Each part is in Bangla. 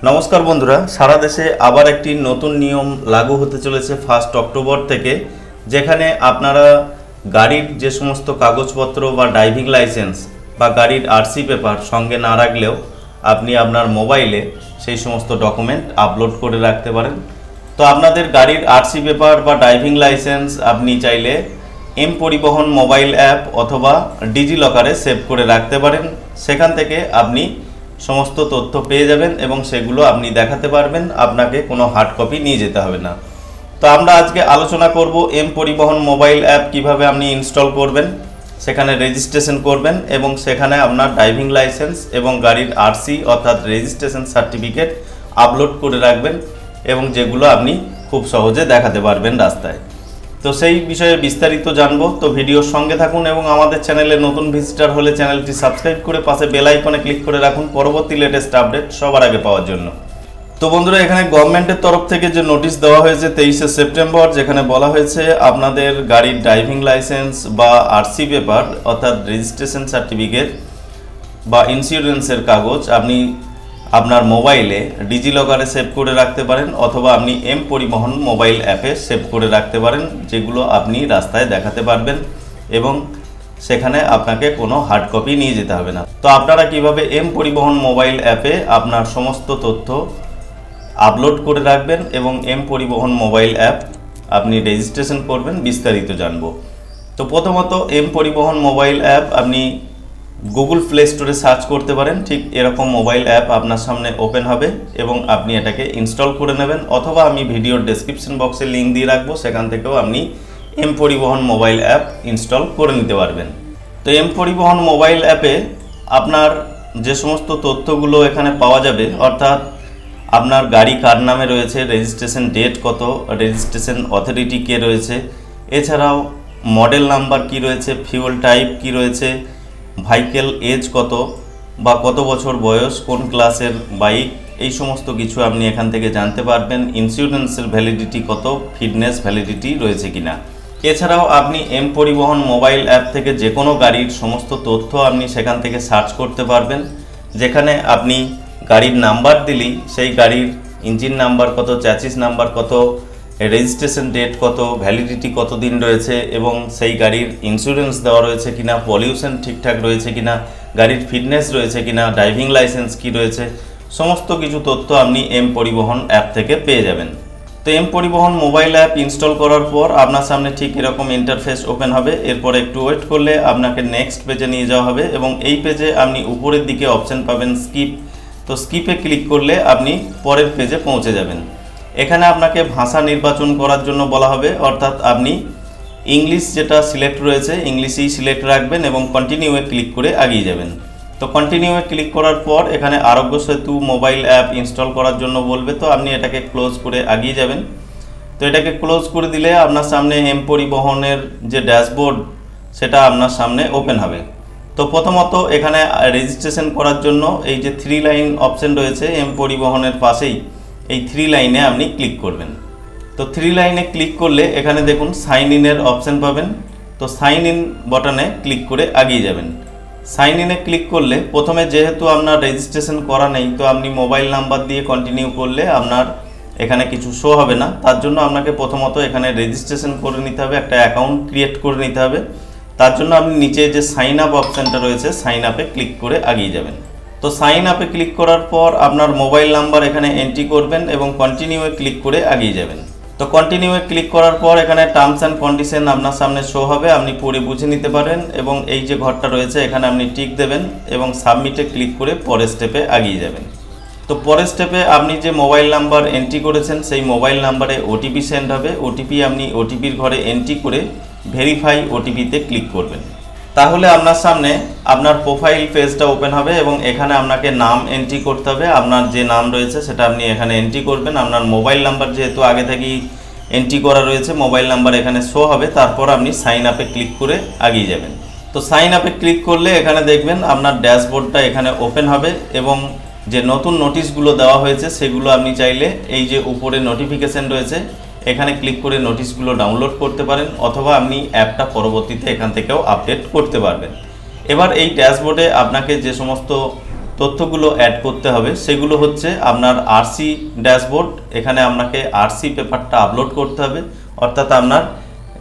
নমস্কার বন্ধুরা, সারা দেশে আবার একটি নতুন নিয়ম লাগু হতে চলেছে 1 অক্টোবর থেকে, যেখানে আপনারা গাড়ির যে সমস্ত কাগজপত্র বা ড্রাইভিং লাইসেন্স বা গাড়ির আরসি পেপার সঙ্গে না রাখলেও আপনি আপনার মোবাইলে সেই সমস্ত ডকুমেন্ট আপলোড করে রাখতে পারেন। তো আপনাদের গাড়ির আরসি পেপার বা ড্রাইভিং লাইসেন্স আপনি চাইলে mParivahan মোবাইল অ্যাপ অথবা ডিজিলকারে সেভ করে রাখতে পারেন। সেখান থেকে আপনি সমস্ত তথ্য পেয়ে যাবেন এবং সেগুলো আপনি দেখাতে পারবেন, আপনাকে কোনো হার্ড কপি নিয়ে যেতে হবে না। তো আমরা আজকে আলোচনা করব mParivahan মোবাইল অ্যাপ কিভাবে আপনি ইনস্টল করবেন, সেখানে রেজিস্ট্রেশন করবেন এবং সেখানে আপনার ড্রাইভিং লাইসেন্স এবং গাড়ির আরসি অর্থাৎ রেজিস্ট্রেশন সার্টিফিকেট আপলোড করে রাখবেন এবং যেগুলো আপনি খুব সহজে দেখাতে পারবেন রাস্তায়। তো সেই বিষয়ে বিস্তারিত জানবো, তো ভিডিওর সঙ্গে থাকুন এবং আমাদের চ্যানেলে নতুন ভিজিটর হলে চ্যানেলটি সাবস্ক্রাইব করে পাশে বেল আইকনে ক্লিক করে রাখুন পরবর্তী লেটেস্ট আপডেট সবার আগে পাওয়ার জন্য। তো বন্ধুরা, এখানে গভর্নমেন্টের তরফ থেকে যে নোটিশ দেওয়া হয়েছে 23শে সেপ্টেম্বর, যেখানে বলা হয়েছে আপনাদের গাড়ির ড্রাইভিং লাইসেন্স বা আরসি পেপার অর্থাৎ রেজিস্ট্রেশন সার্টিফিকেট বা ইন্স্যুরেন্সের কাগজ আপনি আপনার মোবাইলে ডিজিলকারে সেভ করে রাখতে পারেন অথবা আপনি mParivahan মোবাইল অ্যাপে সেভ করে রাখতে পারেন, যেগুলো আপনি রাস্তায় দেখাতে পারবেন এবং সেখানে আপনাকে কোনো হার্ড কপি নিয়ে যেতে হবে না। তো আপনারা কিভাবে mParivahan মোবাইল অ্যাপে আপনার সমস্ত তথ্য আপলোড করে রাখবেন এবং mParivahan মোবাইল অ্যাপ আপনি রেজিস্ট্রেশন করবেন বিস্তারিত জানবো। তো প্রথমত mParivahan মোবাইল অ্যাপ আপনি গুগল প্লে স্টোরে সার্চ করতে পারেন, ঠিক এরকম মোবাইল অ্যাপ আপনার সামনে ওপেন হবে এবং আপনি এটাকে ইনস্টল করে নেবেন, অথবা আমি ভিডিওর ডেসক্রিপশন বক্সে লিঙ্ক দিয়ে রাখবো, সেখান থেকেও আপনি mParivahan মোবাইল অ্যাপ ইনস্টল করে নিতে পারবেন। তো mParivahan মোবাইল অ্যাপে আপনার যে সমস্ত তথ্যগুলো এখানে পাওয়া যাবে, অর্থাৎ আপনার গাড়ি কার নামে রয়েছে, রেজিস্ট্রেশন ডেট কত, রেজিস্ট্রেশন অথরিটি কে রয়েছে, এছাড়াও মডেল নাম্বার কি রয়েছে, ফিউল টাইপ কি রয়েছে, ভাইকেল এজ কত বা কত বছর বয়স, কোন ক্লাসের বাইক, এই সমস্ত কিছু আপনি এখান থেকে জানতে পারবেন। ইন্স্যুরেন্সের ভ্যালিডিটি কত, ফিটনেস ভ্যালিডিটি রয়েছে কিনা। এছাড়াও আপনি mParivahan মোবাইল অ্যাপ থেকে যে কোনো গাড়ির সমস্ত তথ্য আপনি সেখান থেকে সার্চ করতে পারবেন, যেখানে আপনি গাড়ির নাম্বার দিলেই সেই গাড়ির ইঞ্জিন নাম্বার কত, চ্যাসিস নাম্বার কত, রেজিস্ট্রেশন ডেট কত, ভ্যালিডিটি কত দিন রয়েছে এবং সেই গাড়ির ইন্স্যুরেন্স দেওয়া রয়েছে কিনা, পলিউশন ঠিকঠাক রয়েছে কিনা, গাড়ির ফিটনেস রয়েছে কিনা, ড্রাইভিং লাইসেন্স কি রয়েছে, সমস্ত কিছু তথ্য আপনি mParivahan অ্যাপ থেকে পেয়ে যাবেন। তো mParivahan মোবাইল অ্যাপ ইনস্টল করার পর আপনার সামনে ঠিক এরকম ইন্টারফেস ওপেন হবে। এরপর একটু ওয়েট করলে আপনাকে নেক্সট পেজে নিয়ে যাওয়া হবে এবং এই পেজে আপনি উপরের দিকে অপশন পাবেন স্কিপ। তো স্কিপে ক্লিক করলে আপনি পরের পেজে পৌঁছে যাবেন। এখানে আপনাকে ভাষা নির্বাচন করার জন্য বলা হবে, অর্থাৎ আপনি ইংলিশ যেটা সিলেক্ট রয়েছে ইংলিশেই সিলেক্ট রাখবেন এবং কন্টিনিউয়ে ক্লিক করে এগিয়ে যাবেন। তো কন্টিনিউয়ে ক্লিক করার পর এখানে আরোগ্য সেতু মোবাইল অ্যাপ ইনস্টল করার জন্য বলবে, তো আপনি এটাকে ক্লোজ করে এগিয়ে যাবেন। তো এটাকে ক্লোজ করে দিলে আপনার সামনে mParivahanের যে ড্যাশবোর্ড সেটা আপনার সামনে ওপেন হবে। তো প্রথমত এখানে রেজিস্ট্রেশন করার জন্য এই যে 3 লাইন অপশন রয়েছে mParivahanের পাশেই, এই 3 লাইনে আপনি ক্লিক করবেন। তো 3 লাইনে ক্লিক করলে এখানে দেখুন সাইন ইনের অপশন পাবেন। তো সাইন ইন বাটনে ক্লিক করে এগিয়ে যাবেন। সাইন ইনে ক্লিক করলে প্রথমে যেহেতু আপনার রেজিস্ট্রেশন করা নেই, তো আপনি মোবাইল নাম্বার দিয়ে কন্টিনিউ করলে আপনার এখানে কিছু শো হবে না। তার জন্য আপনাকে প্রথমত এখানে রেজিস্ট্রেশন করে নিতে হবে, একটা অ্যাকাউন্ট ক্রিয়েট করে নিতে হবে। তার জন্য আপনি নিচে যে সাইন আপ অপশানটা রয়েছে সাইন আপে ক্লিক করে এগিয়ে যাবেন। তো সাইন আপে ক্লিক করার পর আপনার মোবাইল নাম্বার এখানে এন্ট্রি করবেন এবং কন্টিনিউয়ে ক্লিক করে এগিয়ে যাবেন। তো কন্টিনিউয়ে ক্লিক করার পর এখানে টার্মস অ্যান্ড কন্ডিশন আপনার সামনে শো হবে, আপনি পড়ে বুঝে নিতে পারেন এবং এই যে ঘরটা রয়েছে এখানে আপনি টিক দেবেন এবং সাবমিটে ক্লিক করে পরের স্টেপে এগিয়ে যাবেন। তো পরের স্টেপে আপনি যে মোবাইল নাম্বার এন্ট্রি করেছেন সেই মোবাইল নাম্বারে ওটিপি সেন্ড হবে। আপনি ওটিপির ঘরে এন্ট্রি করে ভেরিফাই ওটিপিতে ক্লিক করবেন। তাহলে আপনার সামনে আপনার প্রোফাইল পেজটা ওপেন হবে এবং এখানে আপনাকে নাম এন্ট্রি করতে হবে। আপনার যে নাম রয়েছে সেটা আপনি এখানে এন্ট্রি করবেন। আপনার মোবাইল নাম্বার যেহেতু আগে থেকেই এন্ট্রি করা রয়েছে, মোবাইল নাম্বার এখানে শো হবে। তারপর আপনি সাইন আপে ক্লিক করে এগিয়ে যাবেন। তো সাইন আপে ক্লিক করলে এখানে দেখবেন আপনার ড্যাশবোর্ডটা এখানে ওপেন হবে এবং যে নতুন নোটিশগুলো দেওয়া হয়েছে সেগুলো আপনি চাইলে এই যে উপরে নোটিফিকেশন রয়েছে এখানে ক্লিক করে নোটিশগুলো ডাউনলোড করতে পারেন, অথবা আপনি অ্যাপটা পরবর্তীতে এখান থেকেও আপডেট করতে পারবেন। এবার এই ড্যাশবোর্ডে আপনাকে যে সমস্ত তথ্যগুলো অ্যাড করতে হবে সেগুলো হচ্ছে আপনার আরসি ড্যাশবোর্ড। এখানে আপনাকে আরসি পেপারটা আপলোড করতে হবে, অর্থাৎ আপনার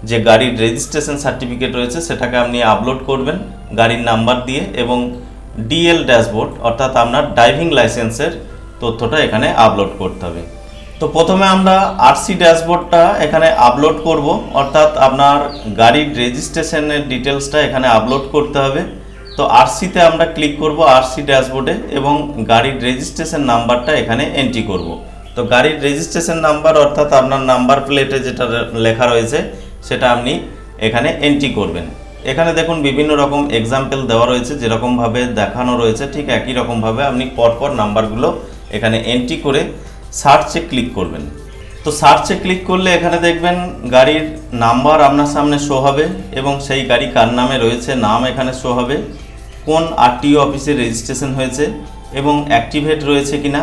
যে গাড়ির রেজিস্ট্রেশন সার্টিফিকেট রয়েছে সেটাকে আপনি আপলোড করবেন গাড়ির নাম্বার দিয়ে, এবং ডিএল ড্যাশবোর্ড অর্থাৎ আপনার ড্রাইভিং লাইসেন্সের তথ্যটা এখানে আপলোড করতে হবে। তো প্রথমে আমরা আরসি ড্যাশবোর্ডটা এখানে আপলোড করব, অর্থাৎ আপনার গাড়ির রেজিস্ট্রেশনের ডিটেলসটা এখানে আপলোড করতে হবে। তো আরসিতে আমরা ক্লিক করব আরসি ড্যাশবোর্ডে, এবং গাড়ির রেজিস্ট্রেশন নাম্বারটা এখানে এন্ট্রি করব। তো গাড়ির রেজিস্ট্রেশন নাম্বার অর্থাৎ আপনার নাম্বার প্লেটে যেটা লেখা রয়েছে সেটা আপনি এখানে এন্ট্রি করবেন। এখানে দেখুন বিভিন্ন রকম এক্সাম্পল দেওয়া রয়েছে, যেরকমভাবে দেখানো রয়েছে ঠিক একই রকমভাবে আপনি পরপর নাম্বারগুলো এখানে এন্ট্রি করে সার্চে ক্লিক করবেন। তো সার্চে ক্লিক করলে এখানে দেখবেন গাড়ির নাম্বার আপনার সামনে শো হবে, এবং সেই গাড়ি কার নামে রয়েছে নাম এখানে শো হবে, কোন আরটিও অফিসে রেজিস্ট্রেশন হয়েছে এবং অ্যাক্টিভেট রয়েছে কিনা,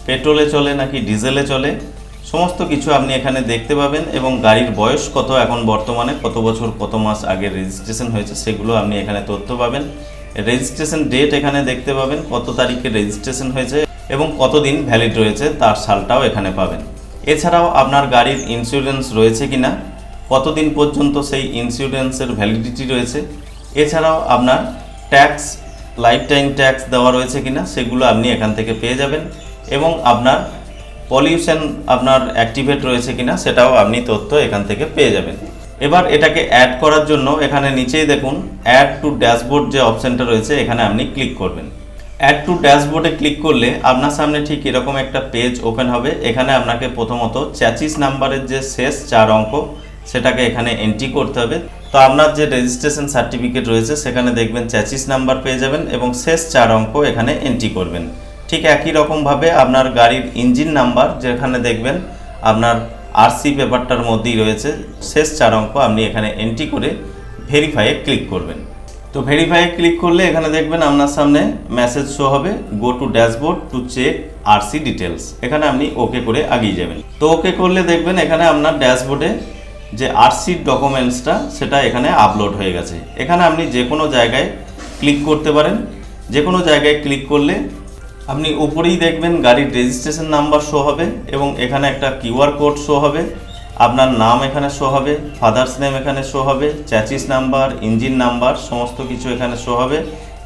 পেট্রোলে চলে নাকি ডিজেলে চলে, সমস্ত কিছু আপনি এখানে দেখতে পাবেন। এবং গাড়ির বয়স কত, এখন বর্তমানে কত বছর কত মাস আগে রেজিস্ট্রেশন হয়েছে সেগুলো আপনি এখানে তথ্য পাবেন। রেজিস্ট্রেশন ডেট এখানে দেখতে পাবেন, কত তারিখে রেজিস্ট্রেশন হয়েছে এবং কতদিন ভ্যালিড রয়েছে তার সালটাও এখানে পাবেন। এছাড়াও আপনার গাড়ির ইন্স্যুরেন্স রয়েছে কিনা, কতদিন পর্যন্ত সেই ইন্স্যুরেন্সের ভ্যালিডিটি রয়েছে, এছাড়াও আপনার ট্যাক্স লাইফ টাইম ট্যাক্স দেওয়া রয়েছে কিনা সেগুলো আপনি এখান থেকে পেয়ে যাবেন, এবং আপনার পলিউশন আপনার অ্যাক্টিভেট রয়েছে কিনা সেটাও আপনি তথ্য এখান থেকে পেয়ে যাবেন। এবার এটাকে অ্যাড করার জন্য এখানে নিচেই দেখুন অ্যাড টু ড্যাশবোর্ড যে অপশানটা রয়েছে এখানে আপনি ক্লিক করবেন। অ্যাড টু ড্যাশবোর্ডে ক্লিক করলে আপনার সামনে ঠিক এরকম একটা পেজ ওপেন হবে। এখানে আপনাকে প্রথমত চ্যাচিস নাম্বারের যে শেষ 4 অঙ্ক সেটাকে এখানে এন্ট্রি করতে হবে। তো আপনার যে রেজিস্ট্রেশন সার্টিফিকেট রয়েছে সেখানে দেখবেন চ্যাচিস নাম্বার পেয়ে যাবেন এবং শেষ 4 অঙ্ক এখানে এন্ট্রি করবেন। ঠিক একই রকমভাবে আপনার গাড়ির ইঞ্জিন নাম্বার যেখানে দেখবেন আপনার আরসি পেপারটার মধ্যেই রয়েছে, শেষ 4 অঙ্ক আপনি এখানে এন্ট্রি করে ভেরিফাইয়ে ক্লিক করবেন। তো ভেরিফাইয়ে ক্লিক করলে এখানে দেখবেন আপনার সামনে মেসেজ শো হবে go to dashboard to check RC details. এখানে আপনি ওকে করে এগিয়ে যাবেন। তো ওকে করলে দেখবেন এখানে আপনার ড্যাশবোর্ডে যে আরসি ডকুমেন্টসটা সেটা এখানে আপলোড হয়ে গেছে। এখানে আপনি যে কোনো জায়গায় ক্লিক করতে পারেন। যে কোনো জায়গায় ক্লিক করলে আপনি উপরেই দেখবেন গাড়ির রেজিস্ট্রেশন নাম্বার শো হবে এবং এখানে একটা কিউআর কোড শো হবে, আপনার নাম এখানে শো হবে, ফাদার্স নেম এখানে শো হবে, চ্যাচিস নাম্বার, ইঞ্জিন নাম্বার সমস্ত কিছু এখানে শো হবে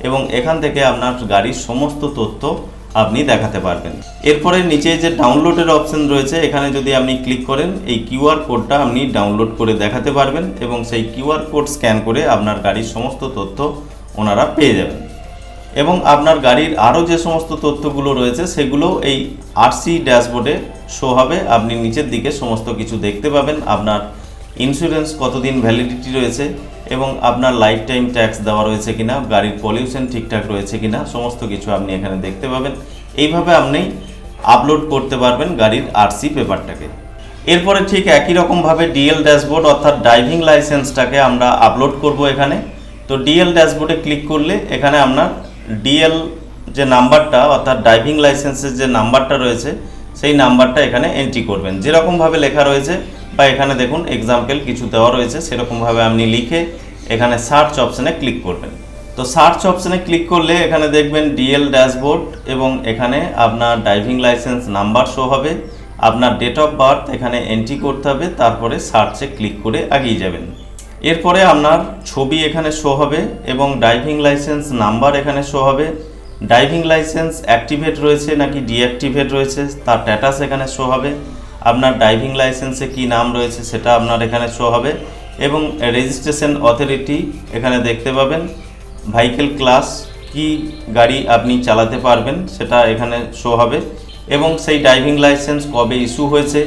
এবং এখান থেকে আপনার গাড়ির সমস্ত তথ্য আপনি দেখাতে পারবেন। এরপরে নিচে যে ডাউনলোডের অপশন রয়েছে এখানে যদি আপনি ক্লিক করেন এই কিউআর কোডটা আপনি ডাউনলোড করে দেখাতে পারবেন এবং সেই কিউআর কোড স্ক্যান করে আপনার গাড়ির সমস্ত তথ্য ওনারা পেয়ে যাবেন। এবং আপনার গাড়ির আরও যে সমস্ত তথ্যগুলো রয়েছে সেগুলো এই আরসি ড্যাশবোর্ডে শো হবে। আপনি নিচের দিকে সমস্ত কিছু দেখতে পাবেন, আপনার ইন্স্যুরেন্স কতদিন ভ্যালিডিটি রয়েছে এবং আপনার লাইফ টাইম ট্যাক্স দেওয়া রয়েছে কিনা, গাড়ির পলিউশন ঠিকঠাক রয়েছে কিনা সমস্ত কিছু আপনি এখানে দেখতে পাবেন। এইভাবে আপনি আপলোড করতে পারবেন গাড়ির আরসি পেপারটাকে। এরপরে ঠিক একই রকমভাবে ডিএল ড্যাশবোর্ড অর্থাৎ ড্রাইভিং লাইসেন্সটাকে আমরা আপলোড করব এখানে। তো ডিএল ড্যাশবোর্ডে ক্লিক করলে এখানে আপনার ডিএল যে নাম্বারটা অর্থাৎ ড্রাইভিং লাইসেন্সের যে নাম্বারটা রয়েছে সেই নাম্বারটা এখানে এন্ট্রি করবেন। যেরকমভাবে লেখা রয়েছে বা এখানে দেখুন এক্সাম্পল কিছু দেওয়া রয়েছে সেরকমভাবে আপনি লিখে এখানে সার্চ অপশানে ক্লিক করবেন। তো সার্চ অপশানে ক্লিক করলে এখানে দেখবেন ডিএল ড্যাশবোর্ড এবং এখানে আপনার ড্রাইভিং লাইসেন্স নাম্বার শো হবে, আপনার ডেট অফ বার্থ এখানে এন্ট্রি করতে হবে, তারপরে সার্চে ক্লিক করে এগিয়ে যাবেন। এরপরে আপনার ছবি এখানে শো হবে এবং ড্রাইভিং লাইসেন্স নাম্বার এখানে শো হবে, ড্রাইভিং লাইসেন্স অ্যাক্টিভেট রয়েছে নাকি ডিঅ্যাক্টিভেট রয়েছে তার স্ট্যাটাস এখানে শো হবে, আপনার ড্রাইভিং লাইসেন্সে কি নাম রয়েছে সেটা আপনার এখানে শো হবে এবং রেজিস্ট্রেশন অথরিটি এখানে দেখতে পাবেন, ভেহিকেল ক্লাস কি গাড়ি আপনি চালাতে পারবেন সেটা এখানে শো হবে এবং সেই ড্রাইভিং লাইসেন্স কবে ইস্যু হয়েছে,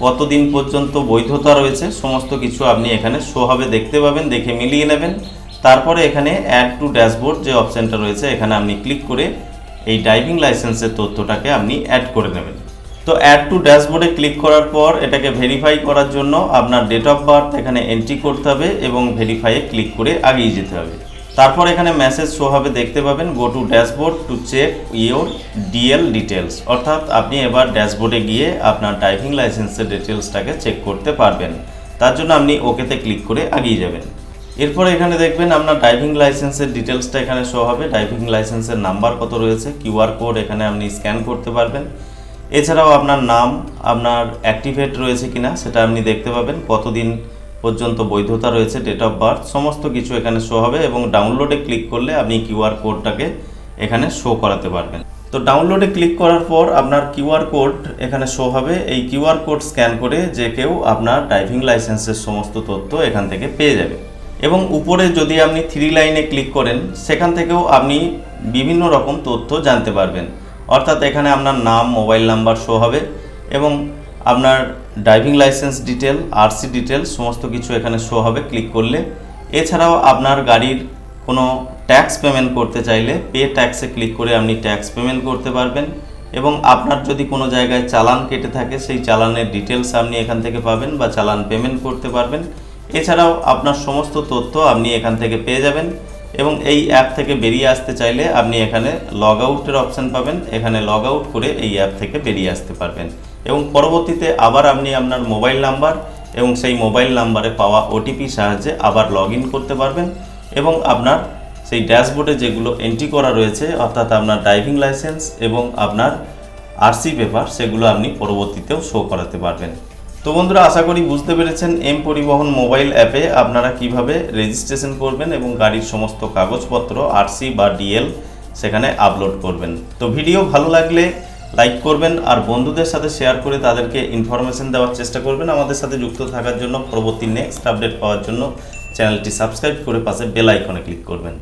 কতদিন পর্যন্ত বৈধতা রয়েছে সমস্ত কিছু আপনি এখানে শো হবে দেখতে পাবেন, দেখে মিলিয়ে নেবেন। তারপরে এখানে অ্যাড টু ড্যাশবোর্ড যে অপশানটা রয়েছে এখানে আপনি ক্লিক করে এই ড্রাইভিং লাইসেন্সের তথ্যটাকে আপনি অ্যাড করে নেবেন। তো অ্যাড টু ড্যাশবোর্ডে ক্লিক করার পর এটাকে ভেরিফাই করার জন্য আপনার ডেট অফ বার্থ এখানে এন্ট্রি করতে হবে এবং ভেরিফাইয়ে ক্লিক করে এগিয়ে যেতে হবে। তারপর এখানে মেসেজ শো হবে দেখতে পাবেন go to dashboard to check your DL details, অর্থাৎ আপনি এবার ড্যাশবোর্ডে গিয়ে আপনার ড্রাইভিং লাইসেন্সের ডিটেলসটাকে চেক করতে পারবেন। তার জন্য আপনি ওকেতে ক্লিক করে এগিয়ে যাবেন। এরপর এখানে দেখবেন আপনার ড্রাইভিং লাইসেন্সের ডিটেলসটা এখানে শো হবে। ড্রাইভিং লাইসেন্সের নাম্বার কত রয়েছে, কিউআর কোড এখানে আপনি স্ক্যান করতে পারবেন। এছাড়াও আপনার নাম আপনার অ্যাক্টিভেট রয়েছে কিনা সেটা আপনি দেখতে পাবেন, কতদিন পর্যন্ত বৈধতা রয়েছে, ডেট অফ বার্থ সমস্ত কিছু এখানে শো হবে। এবং ডাউনলোডে ক্লিক করলে আপনি কিউআর কোডটাকে এখানে শো করাতে পারবেন। তো ডাউনলোডে ক্লিক করার পর আপনার কিউআর কোড এখানে শো হবে। এই কিউআর কোড স্ক্যান করে যে কেউ আপনার ড্রাইভিং লাইসেন্সের সমস্ত তথ্য এখান থেকে পেয়ে যাবে। এবং উপরে যদি আপনি 3 লাইনে ক্লিক করেন সেখান থেকেও আপনি বিভিন্ন রকম তথ্য জানতে পারবেন। অর্থাৎ এখানে আপনার নাম, মোবাইল নাম্বার শো হবে এবং আপনার driving licence detail, RC detail সমস্ত কিছু এখানে শো হবে ক্লিক করলে। এছাড়াও আপনার গাড়ির কোনো ট্যাক্স পেমেন্ট করতে চাইলে পে ট্যাক্সে ক্লিক করে আপনি ট্যাক্স পেমেন্ট করতে পারবেন। এবং আপনার যদি কোনো জায়গায় চালান কেটে থাকে সেই চালানের ডিটেলস আপনি এখান থেকে পাবেন বা চালান পেমেন্ট করতে পারবেন। এছাড়াও আপনার সমস্ত তথ্য আপনি এখান থেকে পেয়ে যাবেন। এবং এই অ্যাপ থেকে বেরিয়ে আসতে চাইলে আপনি এখানে লগ আউটের অপশান পাবেন, এখানে লগ আউট করে এই অ্যাপ থেকে বেরিয়ে আসতে পারবেন। এবং পরবর্তীতে আবার আপনি আপনার মোবাইল নাম্বার এবং সেই মোবাইল নাম্বারে পাওয়া ওটিপি সাহায্যে আবার লগ ইন করতে পারবেন। এবং আপনার সেই ড্যাশবোর্ডে যেগুলো এন্ট্রি করা রয়েছে অর্থাৎ আপনার ড্রাইভিং লাইসেন্স এবং আপনার আরসি পেপার সেগুলো আপনি পরবর্তীতেও শো করাতে পারবেন। তো বন্ধুরা, আশা করি বুঝতে পেরেছেন mParivahan মোবাইল অ্যাপে আপনারা কিভাবে রেজিস্ট্রেশন করবেন এবং গাড়ির সমস্ত কাগজপত্র আরসি বা ডিএল সেখানে আপলোড করবেন। তো ভিডিও ভালো লাগলে লাইক করবেন আর বন্ধুদের সাথে শেয়ার করে তাদেরকে ইনফরমেশন দেওয়ার চেষ্টা করবেন। আমাদের সাথে যুক্ত থাকার জন্য, পরবর্তী নেক্সট আপডেট পাওয়ার জন্য চ্যানেলটি সাবস্ক্রাইব করে পাশে বেল আইকনে ক্লিক করবেন।